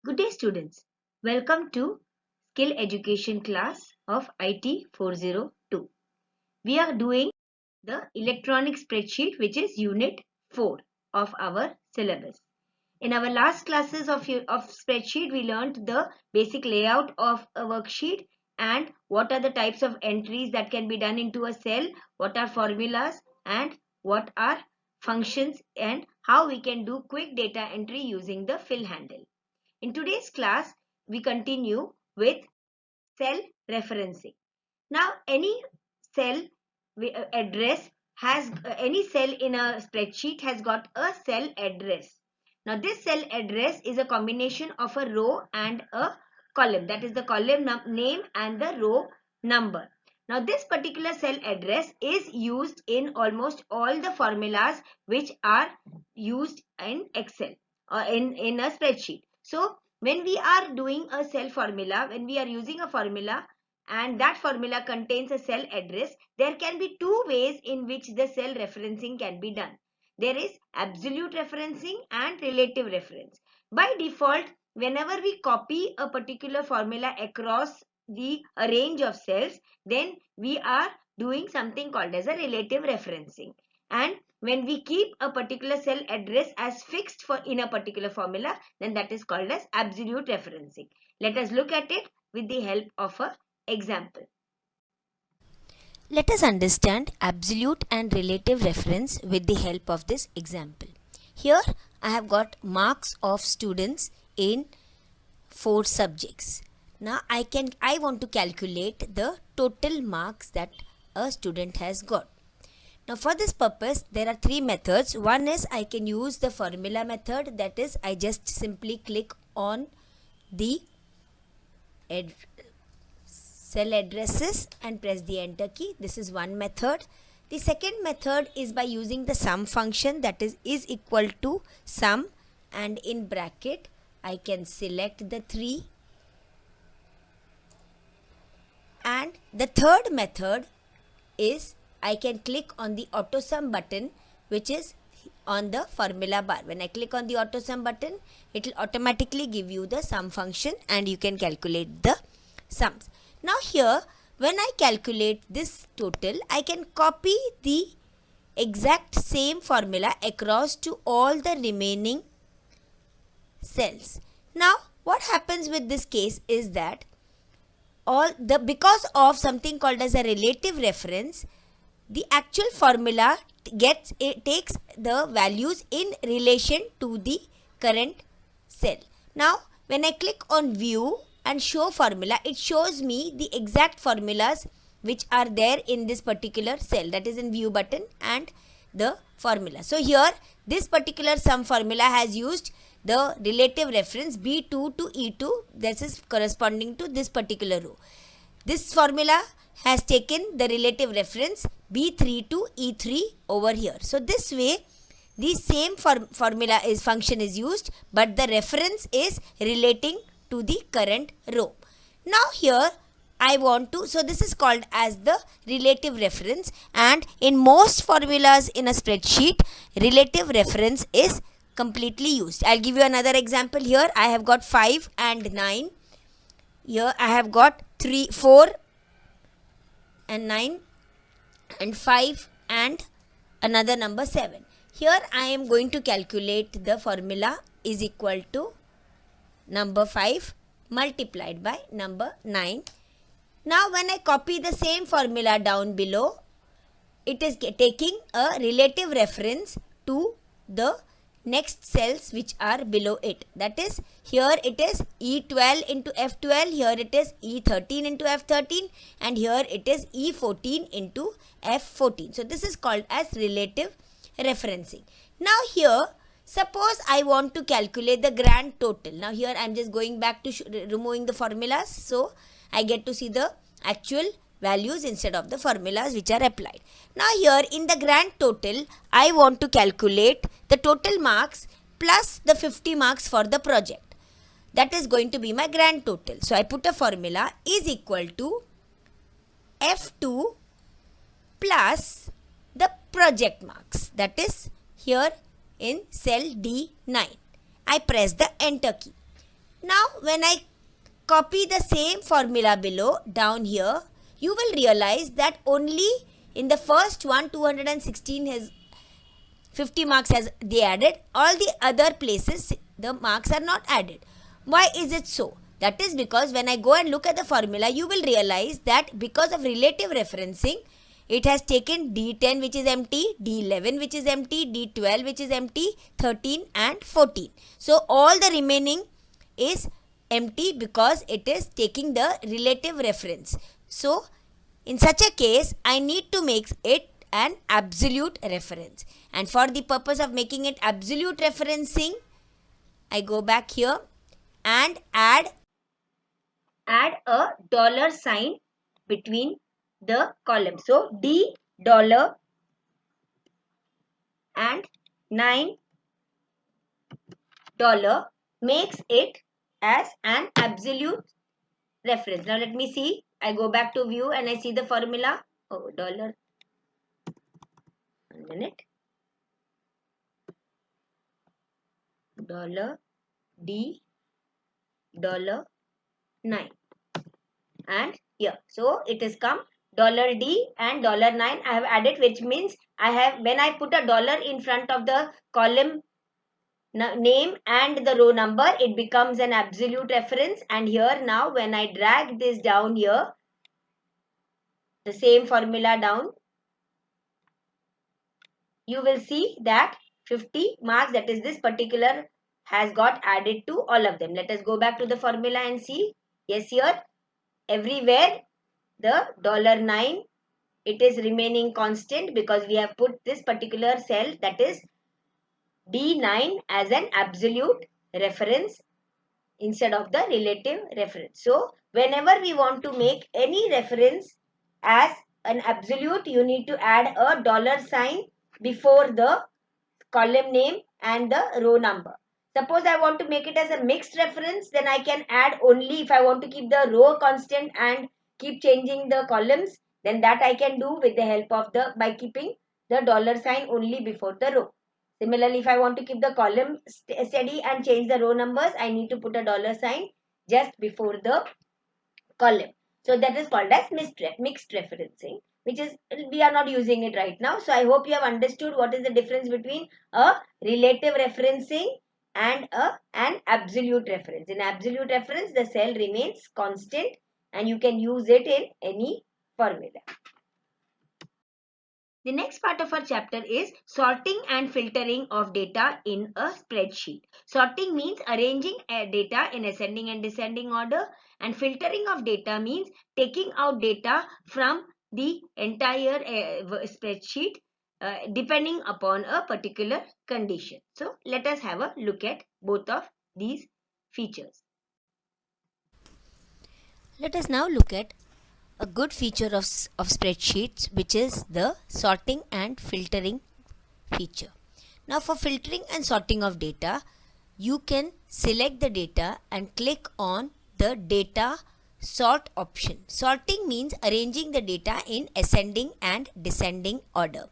Good day students. Welcome to Skill Education class of IT 402. We are doing the electronic spreadsheet which is unit 4 of our syllabus. In our last classes of spreadsheet we learned the basic layout of a worksheet and what are the types of entries that can be done into a cell, what are formulas and what are functions and how we can do quick data entry using the fill handle. In today's class, we continue with cell referencing. Now, any cell address has any cell in a spreadsheet has got a cell address. Now, this cell address is a combination of a row and a column. That is the column name and the row number. Now, this particular cell address is used in almost all the formulas which are used in Excel or in a spreadsheet. So, when we are doing a cell formula, when we are using a formula and that formula contains a cell address, there can be two ways in which the cell referencing can be done. There is absolute referencing and relative reference. By default, whenever we copy a particular formula across a range of cells, then we are doing something called as a relative referencing. And when we keep a particular cell address as fixed for in a particular formula, then that is called as absolute referencing. Let us look at it with the help of a example. Let us understand absolute and relative reference with the help of this example. Here I have got marks of students in 4 subjects. Now I want to calculate the total marks that a student has got. Now for this purpose there are 3 methods. One is I can use the formula method, that is I just simply click on the cell addresses and press the enter key. This is one method. The second method is by using the sum function, that is equal to sum, and in bracket I can select the 3. And the third method is I can click on the auto sum button which is on the formula bar. When I click on the auto sum button, it will automatically give you the sum function and you can calculate the sums. Now here when I calculate this total, I can copy the exact same formula across to all the remaining cells. Now what happens with this case is that because of something called as a relative reference, the actual formula takes the values in relation to the current cell. Now when I click on view and show formula, it shows me the exact formulas which are there in this particular cell, that is in view button and the formula. So here this particular sum formula has used the relative reference B2 to E2, this is corresponding to this particular row. This formula has taken the relative reference B3 to E3 over here. So this way the same formula function is used, but the reference is relating to the current row. Now here I want to, so this is called as the relative reference, and in most formulas in a spreadsheet, relative reference is completely used. I'll give you another example. Here I have got 5 and 9. Here I have got 4 and 9 and 5 and another number 7. Here I am going to calculate the formula is equal to number 5 multiplied by number 9. Now when I copy the same formula down below, it is taking a relative reference to the next cells which are below it. That is, here it is E12 into F12, here it is E13 into F13, and here it is E14 into F14. So this is called as relative referencing. Now here, suppose I want to calculate the grand total. Now here I am just going back to removing the formulas, so I get to see the actual values instead of the formulas which are applied. Now here in the grand total, I want to calculate the total marks plus the 50 marks for the project. That is going to be my grand total. So I put a formula is equal to F2 plus the project marks, that is here in cell D9. I press the enter key. Now when I copy the same formula below down here, you will realize that only in the first one 216 has 50 marks as they added. All the other places the marks are not added. Why is it so? That is because when I go and look at the formula, you will realize that because of relative referencing, it has taken D10 which is empty, D11 which is empty, D12 which is empty, 13 and 14. So all the remaining is empty because it is taking the relative reference. So in such a case, I need to make it an absolute reference. And for the purpose of making it absolute referencing, I go back here and add a dollar sign between the columns. So D dollar and $9 makes it as an absolute reference. Now let me see. I go back to view and I see the formula. Oh, dollar. 1 minute. Dollar D dollar 9 and here. So it is come dollar D and dollar 9 I have added, which means I have, when I put a dollar in front of the column name and the row number, it becomes an absolute reference. And here now when I drag this down here, the same formula down, you will see that 50 marks, that is this particular, has got added to all of them. Let us go back to the formula and see. Yes, here everywhere the $9, it is remaining constant because we have put this particular cell, that is D9, as an absolute reference instead of the relative reference. So whenever we want to make any reference as an absolute, you need to add a dollar sign before the column name and the row number. Suppose I want to make it as a mixed reference, then I can add only, if I want to keep the row constant and keep changing the columns, then that I can do with the help of by keeping the dollar sign only before the row. Similarly, if I want to keep the column steady and change the row numbers, I need to put a dollar sign just before the column. So that is called as mixed referencing, which is, we are not using it right now. So I hope you have understood what is the difference between a relative referencing and an absolute reference. In absolute reference, the cell remains constant and you can use it in any formula. The next part of our chapter is sorting and filtering of data in a spreadsheet. Sorting means arranging data in ascending and descending order, and filtering of data means taking out data from the entire spreadsheet depending upon a particular condition. So let us have a look at both of these features. Let us now look at a good feature of spreadsheets, which is the sorting and filtering feature. Now for filtering and sorting of data, you can select the data and click on the data sort option. Sorting means arranging the data in ascending and descending order.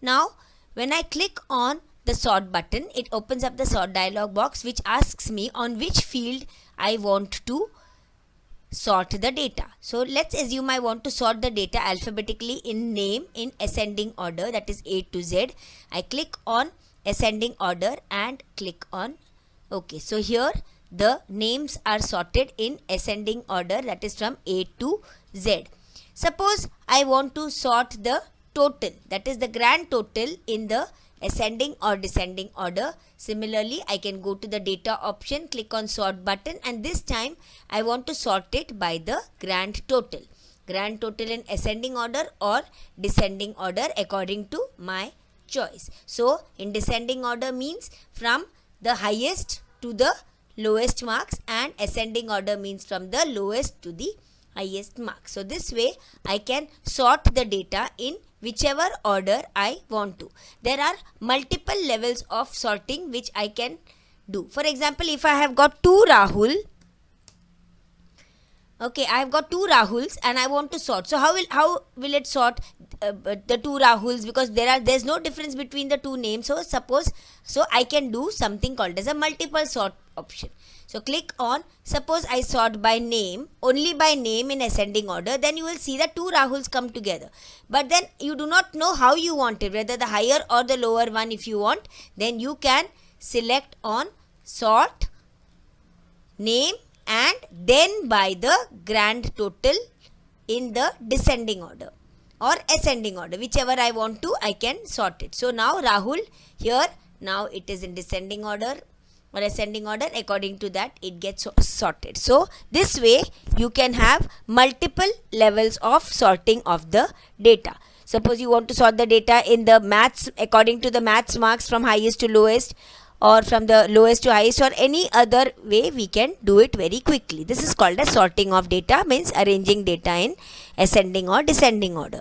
Now when I click on the sort button, it opens up the sort dialog box, which asks me on which field I want to sort the data. So let's assume I want to sort the data alphabetically in name in ascending order, that is A to Z. I click on ascending order and click on OK. So here the names are sorted in ascending order, that is from A to Z. Suppose I want to sort the total, that is the grand total, in the ascending or descending order. Similarly, I can go to the data option, click on sort button, and this time I want to sort it by the grand total. Grand total in ascending order or descending order according to my choice. So in descending order means from the highest to the lowest marks, and ascending order means from the lowest to the highest mark. So this way I can sort the data in whichever order I want to. There are multiple levels of sorting which I can do. For example, if I have got two Rahul, okay, I have got two Rahuls and I want to sort. So how will it sort the two Rahuls, because there's no difference between the two names. So I can do something called as a multiple sort option. So click on, suppose I sort by name, only by name in ascending order, then you will see the two Rahuls come together. But then you do not know how you want it, whether the higher or the lower one if you want, then you can select on sort name and then by the grand total in the descending order or ascending order, whichever I want to, I can sort it. So now Rahul here, now it is in descending order or ascending order, according to that it gets sorted. So this way you can have multiple levels of sorting of the data. Suppose you want to sort the data in the maths according to the maths marks from highest to lowest, or from the lowest to highest, or any other way we can do it very quickly. This is called as sorting of data, means arranging data in ascending or descending order.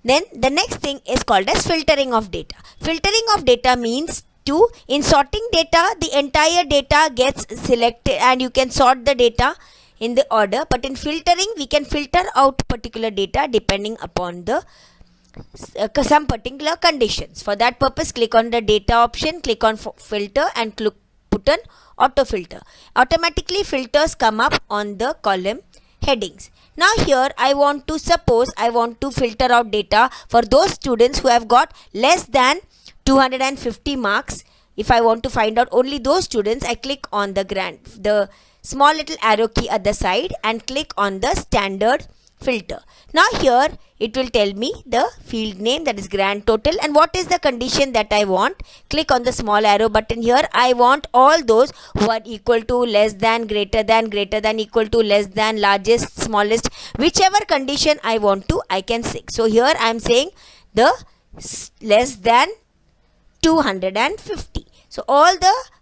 Then the next thing is called as filtering of data. Filtering of data means in sorting data, the entire data gets selected and you can sort the data in the order, but in filtering we can filter out particular data depending upon the some particular conditions. For that purpose, click on the data option, click on filter and put an auto filter. Automatically filters come up on the column headings. Now here I want to, suppose I want to filter out data for those students who have got less than 250 marks. If I want to find out only those students, I click on the small little arrow key at the side and click on the standard filter. Now here it will tell me the field name, that is grand total, and what is the condition that I want. Click on the small arrow button here. I want all those who are equal to, less than, greater than, equal to, less than, largest, smallest, whichever condition I want to, I can say. So here I am saying the less than 250. So all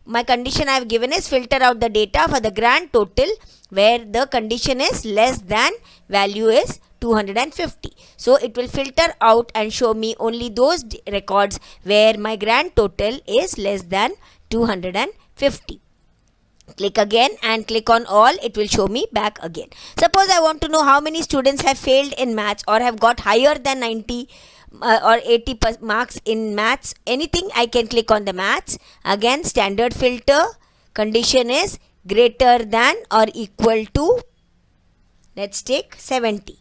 my condition I have given is filter out the data for the grand total where the condition is less than, value is 250. So it will filter out and show me only those records where my grand total is less than 250. Click again and click on all, it will show me back again. Suppose I want to know how many students have failed in maths or have got higher than 90 or 80 marks in maths, anything, I can click on the maths. Again, standard filter, condition is greater than or equal to, let's take 70.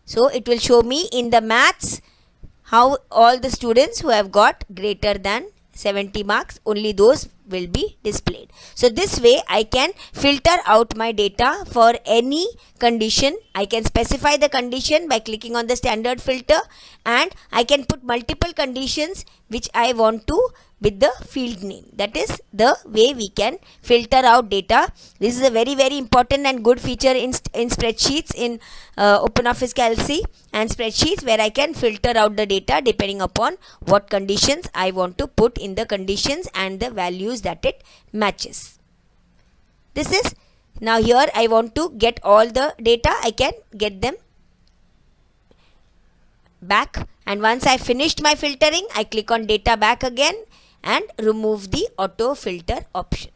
So it will show me in the maths how all the students who have got greater than 70 marks, only those will be displayed. So this way I can filter out my data for any condition. I can specify the condition by clicking on the standard filter, and I can put multiple conditions which I want to with the field name. That is the way we can filter out data. This is a very important and good feature in spreadsheets, in OpenOffice Calc and spreadsheets, where I can filter out the data depending upon what conditions I want to put in the conditions and the values that it matches. This is, now here I want to get all the data, I can get them back, and once I finished my filtering, I click on data back again and remove the auto filter option.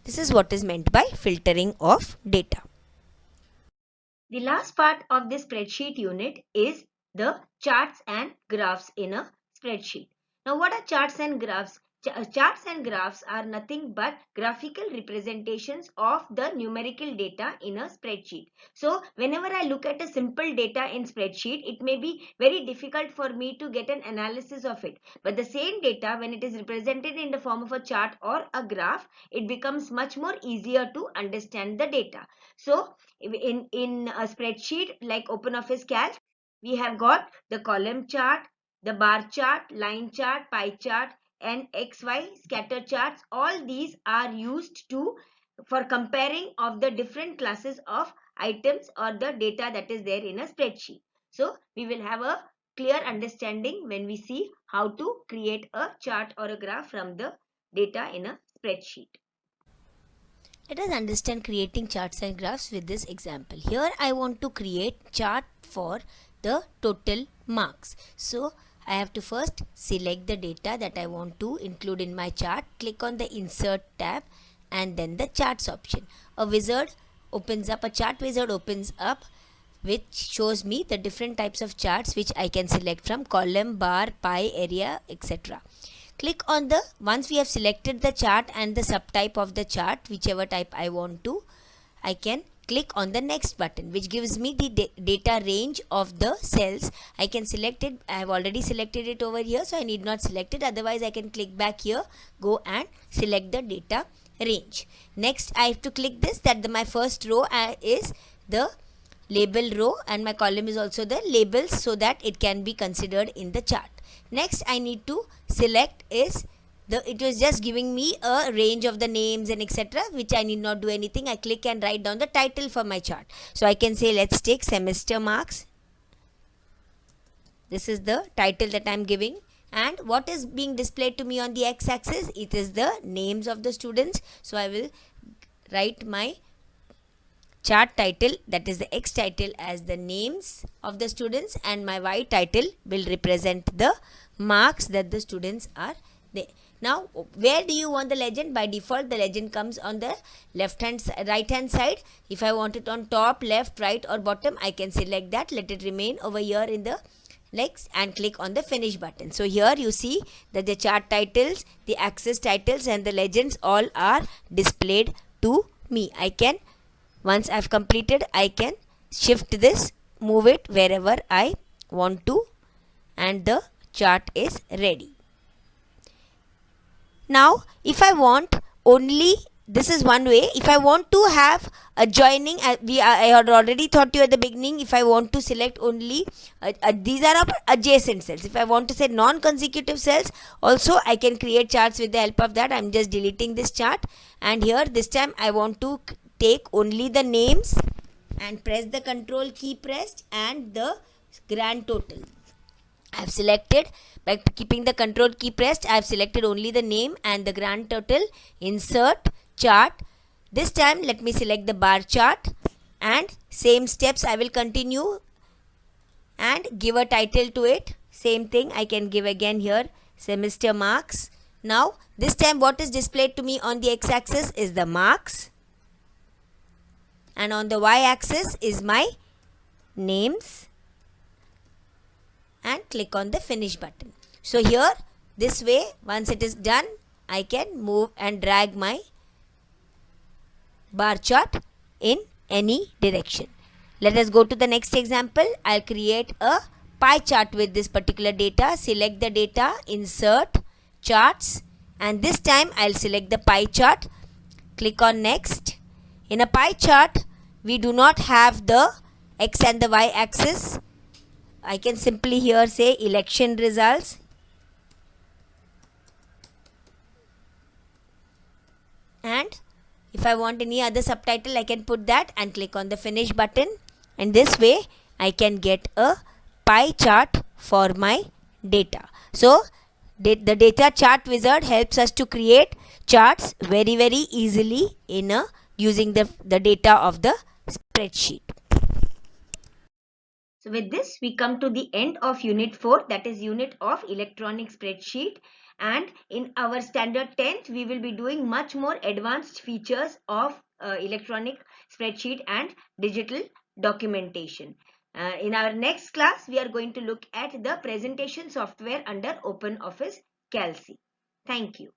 This is what is meant by filtering of data. The last part of this spreadsheet unit is the charts and graphs in a spreadsheet. Now what are charts and graphs? Charts and graphs are nothing but graphical representations of the numerical data in a spreadsheet. So whenever I look at a simple data in spreadsheet, it may be very difficult for me to get an analysis of it. But the same data, when it is represented in the form of a chart or a graph, it becomes much more easier to understand the data. So in a spreadsheet like OpenOffice Calc, we have got the column chart, the bar chart, line chart, pie chart, and XY scatter charts. All these are used for comparing of the different classes of items or the data that is there in a spreadsheet. So we will have a clear understanding when we see how to create a chart or a graph from the data in a spreadsheet. Let us understand creating charts and graphs with this example. Here I want to create chart for the total marks. So I have to first select the data that I want to include in my chart. Click on the insert tab and then the charts option. A wizard opens up, a chart wizard opens up, which shows me the different types of charts which I can select from: column, bar, pie, area, etc. click on the, once we have selected the chart and the subtype of the chart, whichever type I want to, I can click on the next button, which gives me the data range of the cells. I can select it. I have already selected it over here, so I need not select it. Otherwise, I can click back here, go and select the data range. Next, I have to click this, that my first row is the label row and my column is also the labels, so that it can be considered in the chart. Next, I need to select is it was just giving me a range of the names and etc., which I need not do anything. I click and write down the title for my chart. So I can say, let's take semester marks. This is the title that I am giving. And what is being displayed to me on the x-axis? It is the names of the students. So I will write my chart title, that is the x title, as the names of the students, and my y title will represent the marks that the students are there. Now, where do you want the legend? By default, the legend comes on the right hand side. If I want it on top, left, right or bottom, I can select that. Let it remain over here in the legs and click on the finish button. So here you see that the chart titles, the axis titles and the legends all are displayed to me. I can, once I've completed, I can shift this, move it wherever I want to, and the chart is ready. Now, if I want only, this is one way. If I want to have adjoining, I had already taught you at the beginning, if I want to select only, these are adjacent cells. If I want to say non-consecutive cells, also I can create charts with the help of that. I'm just deleting this chart, and here this time I want to take only the names and press the control key pressed and the grand total. I have selected, by keeping the control key pressed, I have selected only the name and the grand total. Insert chart. This time let me select the bar chart, and same steps I will continue and give a title to it. Same thing I can give again here, semester marks. Now this time what is displayed to me on the x-axis is the marks, and on the y-axis is my names, and click on the finish button. So here, this way, once it is done, I can move and drag my bar chart in any direction. Let us go to the next example. I'll create a pie chart with this particular data. Select the data, insert, charts, and this time I'll select the pie chart. Click on next. In a pie chart, we do not have the x and the y axis. I can simply here say election results. And if I want any other subtitle, I can put that and click on the finish button. And this way, I can get a pie chart for my data. So, the data chart wizard helps us to create charts very easily in using the data of the spreadsheet. So with this, we come to the end of Unit 4, that is Unit of Electronic Spreadsheet. And in our standard 10th, we will be doing much more advanced features of electronic spreadsheet and digital documentation. In our next class, we are going to look at the presentation software under OpenOffice Calc. Thank you.